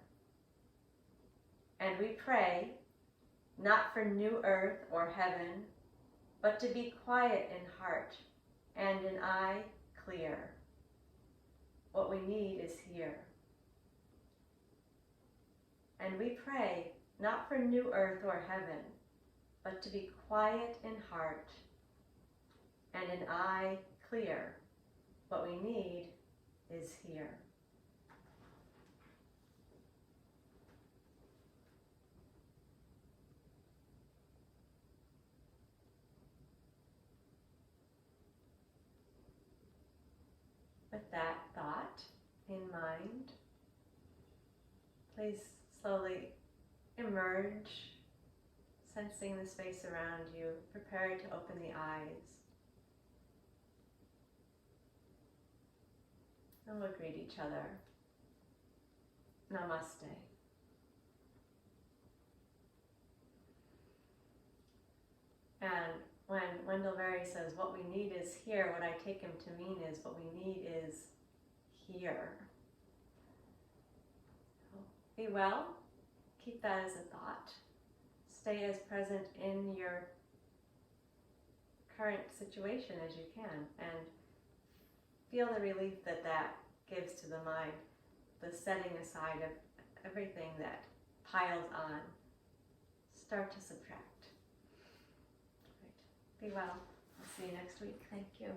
Speaker 1: And we pray, not for new earth or heaven, but to be quiet in heart and in eye clear. What we need is here. And we pray, not for new earth or heaven, but to be quiet in heart and in eye clear. What we need is here. With that thought in mind, please slowly emerge, sensing the space around you, prepare to open the eyes. And we'll greet each other. Namaste. And when Wendell Berry says, what we need is here, what I take him to mean is, what we need is here. Be well. Keep that as a thought. Stay as present in your current situation as you can, and feel the relief that that gives to the mind, the setting aside of everything that piles on. Start to subtract. Right. Be well. I'll see you next week. Thank you.